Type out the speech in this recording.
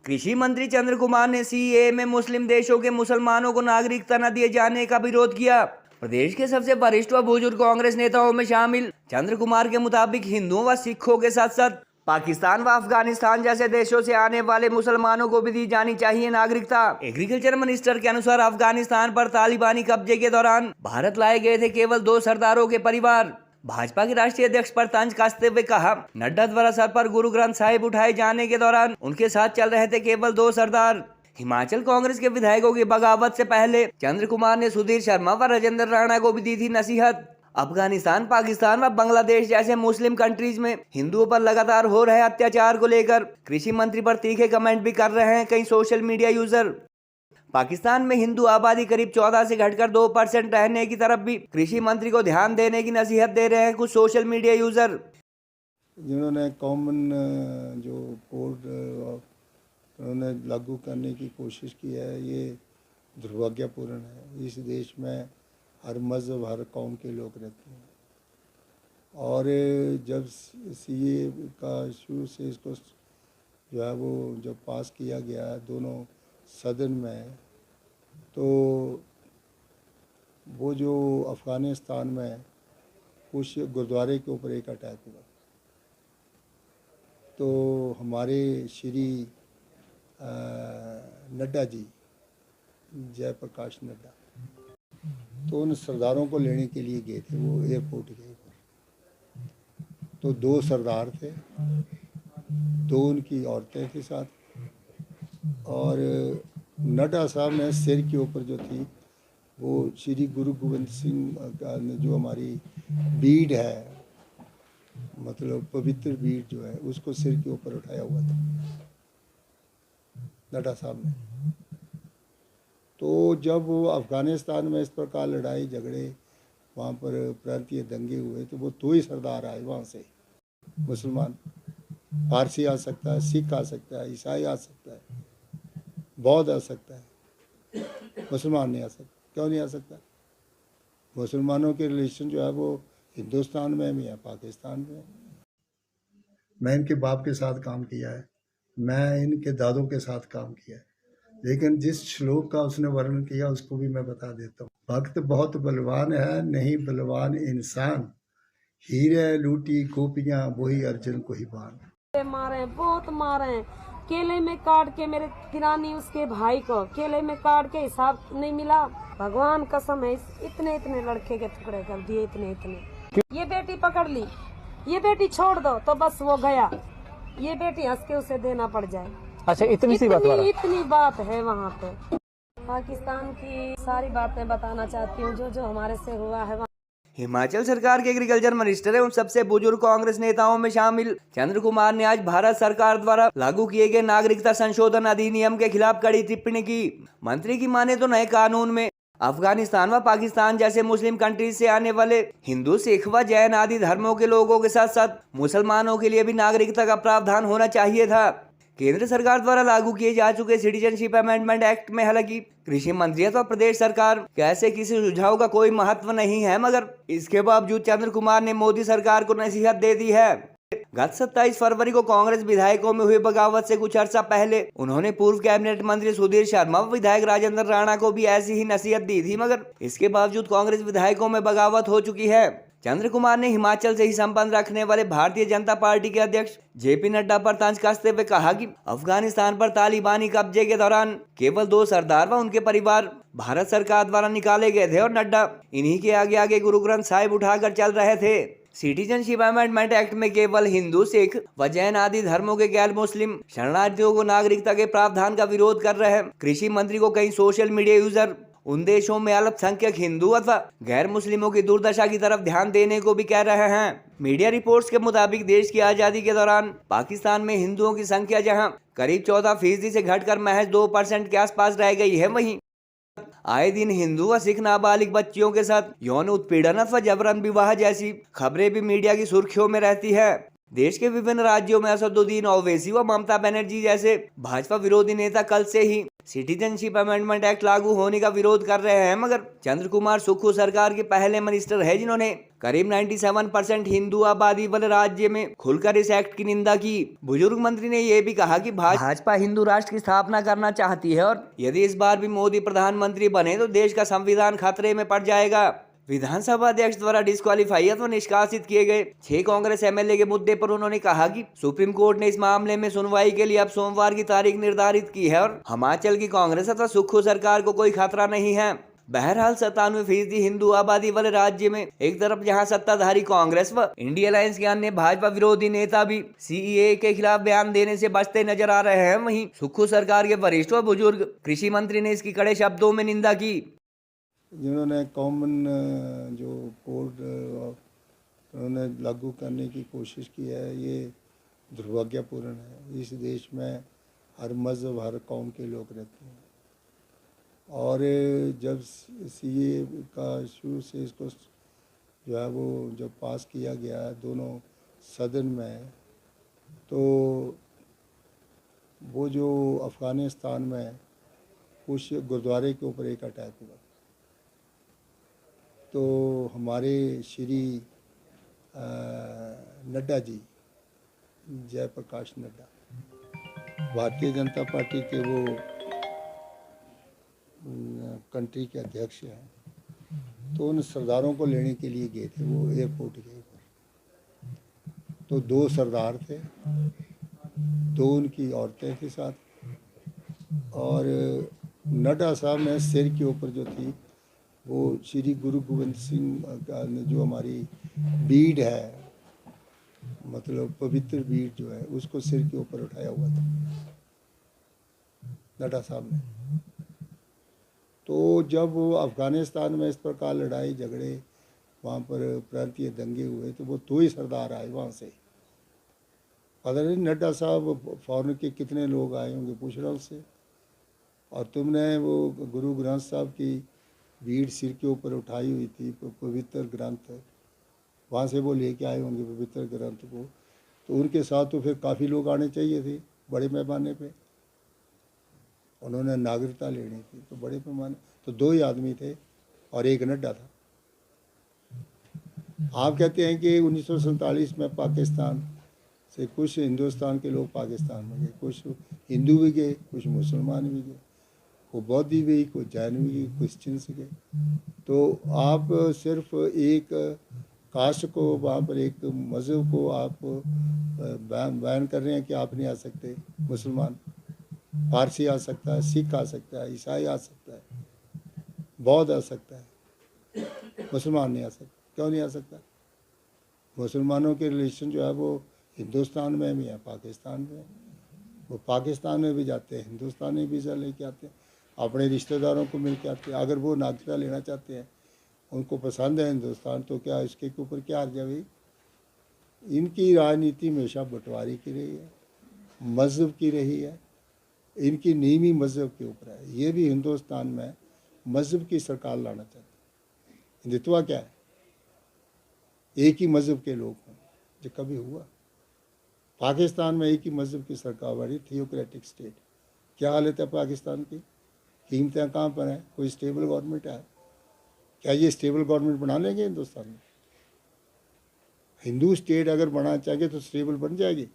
कृषि मंत्री चंद्र कुमार ने सीएए में मुस्लिम देशों के मुसलमानों को नागरिकता न दिए जाने का विरोध किया। प्रदेश के सबसे वरिष्ठ व बुजुर्ग कांग्रेस नेताओं में शामिल चंद्र कुमार के मुताबिक हिंदुओं व सिखों के साथ साथ पाकिस्तान व अफगानिस्तान जैसे देशों से आने वाले मुसलमानों को भी दी जानी चाहिए नागरिकता। एग्रीकल्चर मिनिस्टर के अनुसार अफगानिस्तान पर तालिबानी कब्जे के दौरान भारत लाए गए थे केवल 2 सरदारों के परिवार। भाजपा के राष्ट्रीय अध्यक्ष पर तंज कसते हुए कहा, नड्डा द्वारा सर पर गुरु ग्रंथ साहिब उठाए जाने के दौरान उनके साथ चल रहे थे केवल 2 सरदार। हिमाचल कांग्रेस के विधायकों की बगावत से पहले चंद्र कुमार ने सुधीर शर्मा व राजेंद्र राणा को भी दी थी नसीहत। अफगानिस्तान, पाकिस्तान व बांग्लादेश जैसे मुस्लिम कंट्रीज में हिंदुओं पर लगातार हो रहे अत्याचार को लेकर कृषि मंत्री पर तीखे कमेंट भी कर रहे हैं कई सोशल मीडिया यूजर। पाकिस्तान में हिंदू आबादी करीब 14 से घटकर 2% रहने की तरफ भी कृषि मंत्री को ध्यान देने की नसीहत दे रहे हैं कुछ सोशल मीडिया यूजर। जिन्होंने कॉमन जो कोड उन्होंने लागू करने की कोशिश की है, ये दुर्भाग्यपूर्ण है। इस देश में हर मज़हब, हर कौम के लोग रहते हैं और जब सीए का शुरू से इसको जो है वो जब पास किया गया दोनों सदन में, तो वो जो अफ़गानिस्तान में कुछ गुरुद्वारे के ऊपर एक अटैक हुआ, तो हमारे श्री नड्डा जी, जयप्रकाश नड्डा, तो उन सरदारों को लेने के लिए गए थे वो एयरपोर्ट के ऊपर। तो 2 सरदार थे, 2 उनकी औरतें थी साथ, और नड्डा साहब ने सिर के ऊपर जो थी वो श्री गुरु गोविंद सिंह का जो हमारी बीड है, मतलब पवित्र बीड जो है, उसको सिर के ऊपर उठाया हुआ था नड्डा साहब ने। तो जब वो अफ़गानिस्तान में इस प्रकार लड़ाई झगड़े, वहाँ पर प्रांतीय दंगे हुए, तो वो 2 ही सरदार आए वहाँ से मुसलमान। पारसी आ सकता है, सिख आ सकता है, ईसाई आ सकता है, बौद्ध आ सकता है, मुसलमान नहीं आ सकता। क्यों नहीं आ सकता? मुसलमानों के रिलेशन जो है वो हिंदुस्तान में भी है, पाकिस्तान में। मैं इनके बाप के साथ काम किया है, मैं इनके दादों के साथ काम किया है, लेकिन जिस श्लोक का उसने वर्णन किया उसको भी मैं बता देता हूँ। भक्त बहुत बलवान है, नहीं बलवान इंसान, हीरे लूटी गोपियाँ वही अर्जुन को ही बान। मारे, बहुत मारे, केले में काट के मेरे किरानी उसके भाई को केले में काट के हिसाब नहीं मिला। भगवान कसम है, इतने इतने लड़के के टुकड़े कर दिए, इतने इतने। ये बेटी पकड़ ली, ये बेटी छोड़ दो तो बस वो गया, ये बेटी हंस के उसे देना पड़ जाए। अच्छा, इतनी सी बात इतनी बात है वहाँ पे। पाकिस्तान की सारी बातें बताना चाहती हूँ जो जो हमारे से हुआ है। हिमाचल सरकार के एग्रीकल्चर मिनिस्टर एवं सबसे बुजुर्ग कांग्रेस नेताओं में शामिल चंद्र कुमार ने आज भारत सरकार द्वारा लागू किए गए नागरिकता संशोधन अधिनियम के खिलाफ कड़ी टिप्पणी की। मंत्री की माने तो नए कानून में अफगानिस्तान व पाकिस्तान जैसे मुस्लिम कंट्रीज से आने वाले हिंदू, सिख व जैन आदि धर्मों के लोगों के साथ साथ मुसलमानों के लिए भी नागरिकता का प्रावधान होना चाहिए था। केंद्र सरकार द्वारा लागू किए जा चुके सिटीजनशिप अमेंडमेंट एक्ट में हालांकि कृषि मंत्री अथवा प्रदेश सरकार के ऐसे किसी सुझाव का कोई महत्व नहीं है, मगर इसके बावजूद चंद्र कुमार ने मोदी सरकार को नसीहत दे दी है। गत 27 फरवरी को कांग्रेस विधायकों में हुई बगावत से कुछ अर्सा पहले उन्होंने पूर्व कैबिनेट मंत्री सुधीर शर्मा व विधायक राजेंद्र राणा को भी ऐसी ही नसीहत दी थी, मगर इसके बावजूद कांग्रेस विधायकों में बगावत हो चुकी है। चंद्र कुमार ने हिमाचल से ही संबंध रखने वाले भारतीय जनता पार्टी के अध्यक्ष जेपी नड्डा पर तंज कसते हुए कहा कि अफगानिस्तान पर तालिबानी कब्जे के दौरान केवल 2 सरदार व उनके परिवार भारत सरकार द्वारा निकाले गए थे और नड्डा इन्हीं के आगे आगे गुरु ग्रंथ साहिब उठाकर चल रहे थे। सिटीजनशिप अमेंडमेंट एक्ट में केवल हिंदू, सिख व जैन आदि धर्मों के गैर मुस्लिम शरणार्थियों को नागरिकता के प्रावधान का विरोध कर रहे कृषि मंत्री को कई सोशल मीडिया यूजर उन देशों में अल्पसंख्यक हिंदू अथवा गैर मुस्लिमों की दुर्दशा की तरफ ध्यान देने को भी कह रहे हैं। मीडिया रिपोर्ट्स के मुताबिक देश की आजादी के दौरान पाकिस्तान में हिंदुओं की संख्या जहां करीब 14% से घटकर महज 2% के आसपास रह गई है, वहीं आए दिन हिंदू व सिख नाबालिग बच्चियों के साथ यौन उत्पीड़न अथवा जबरन विवाह जैसी खबरें भी मीडिया की सुर्खियों में रहती है। देश के विभिन्न राज्यों में असदुद्दीन ओवैसी व ममता बनर्जी जैसे भाजपा विरोधी नेता कल से ही सिटीजनशिप अमेंडमेंट एक्ट लागू होने का विरोध कर रहे हैं, मगर चंद्र कुमार सुक्खू सरकार के पहले मिनिस्टर है जिन्होंने करीब 97% हिंदू आबादी वाले राज्य में खुलकर इस एक्ट की निंदा की। बुजुर्ग मंत्री ने यह भी कहा कि भाजपा हिंदू राष्ट्र की स्थापना करना चाहती है और यदि इस बार भी मोदी प्रधानमंत्री बने तो देश का संविधान खतरे में पड़ जाएगा। विधानसभा अध्यक्ष द्वारा डिस्क्वालीफाई अथवा निष्कासित किए गए 6 कांग्रेस एमएलए के मुद्दे पर उन्होंने कहा कि सुप्रीम कोर्ट ने इस मामले में सुनवाई के लिए अब सोमवार की तारीख निर्धारित की है और हिमाचल की कांग्रेस अथवा सुक्खू सरकार को कोई खतरा नहीं है। बहरहाल 97% हिंदू आबादी वाले राज्य में एक तरफ जहां सत्ताधारी कांग्रेस व इंडिया अलायंस के अन्य भाजपा विरोधी नेता भी सीएए के खिलाफ बयान देने से बचते नजर आ रहे हैं, वहीं सुक्खू सरकार के वरिष्ठ व बुजुर्ग कृषि मंत्री ने इसकी कड़े शब्दों में निंदा की। जिन्होंने कॉमन जो कोड उन्होंने लागू करने की कोशिश की है, ये दुर्भाग्यपूर्ण है। इस देश में हर मज़हब हर कौम के लोग रहते हैं और जब सीए का शुरू से इसको जो है वो जब पास किया गया दोनों सदन में, तो वो जो अफ़गानिस्तान में कुछ गुरुद्वारे के ऊपर एक अटैक हुआ, तो हमारे श्री नड्डा जी, जयप्रकाश नड्डा, भारतीय जनता पार्टी के वो कंट्री के अध्यक्ष हैं, तो उन सरदारों को लेने के लिए गए थे वो एयरपोर्ट के ऊपर। तो 2 सरदार थे, 2 उनकी औरतें थी साथ, और नड्डा साहब ने सिर के ऊपर जो थी वो श्री गुरु गोविंद सिंह जो हमारी बीड है, मतलब पवित्र बीड जो है, उसको सिर के ऊपर उठाया हुआ था नड्डा साहब ने। तो जब अफ़गानिस्तान में इस प्रकार लड़ाई झगड़े वहाँ पर प्रांतीय दंगे हुए, तो वो 2 ही सरदार आए वहाँ से। पता नहीं नड्डा साहब फॉरेन के कितने लोग आए होंगे, पूछ रहा उससे। और तुमने वो गुरु ग्रंथ साहब की भीड़ सिर के ऊपर उठाई हुई थी, पवित्र ग्रंथ, वहाँ से वो लेके आए होंगे पवित्र ग्रंथ को, तो उनके साथ तो फिर काफ़ी लोग आने चाहिए थे बड़े पैमाने पे। उन्होंने नागरिकता लेनी थी तो बड़े पैमाने, तो 2 ही आदमी थे और एक नड्डा था। आप कहते हैं कि 1947 में पाकिस्तान से कुछ हिंदुस्तान के लोग पाकिस्तान में गए, कुछ हिंदू भी गए, कुछ मुसलमान भी गए, कोई बौद्धी भी, कोई जैन भी गए, क्रिश्चियंस गए। तो आप सिर्फ एक कास्ट को, वहाँ पर एक मज़हब को आप बैन कर रहे हैं कि आप नहीं आ सकते। मुसलमान, पारसी आ सकता है, सिख आ सकता है, ईसाई आ सकता है, बौद्ध आ सकता है, मुसलमान नहीं आ सकता। क्यों नहीं आ सकता? मुसलमानों के रिलेशन जो है वो हिंदुस्तान में भी है, पाकिस्तान में है। वो पाकिस्तान में भी जाते हैं, हिंदुस्तान में वीज़ा लेके आते हैं, अपने रिश्तेदारों को मिल के आते हैं। अगर वो नागरिकता लेना चाहते हैं, उनको पसंद है हिंदुस्तान, तो क्या इसके ऊपर क्या हर्ज है भाई? इनकी राजनीति हमेशा बंटवारे की रही है, मज़हब की रही है, इनकी नींव ही मज़हब के ऊपर है। ये भी हिंदुस्तान में मज़हब की सरकार लाना चाहते हैं। हिंदुत्व क्या है? एक ही मज़हब के लोग हों, जो कभी हुआ? पाकिस्तान में एक ही मज़हब की सरकार बड़ी, थियोक्रेटिक स्टेट। क्या हालत है पाकिस्तान की? कीमतें कहाँ पर हैं? कोई स्टेबल गवर्नमेंट है? क्या ये स्टेबल गवर्नमेंट बना लेंगे हिंदुस्तान में? हिंदू स्टेट अगर बनाना चाहेंगे तो स्टेबल बन जाएगी।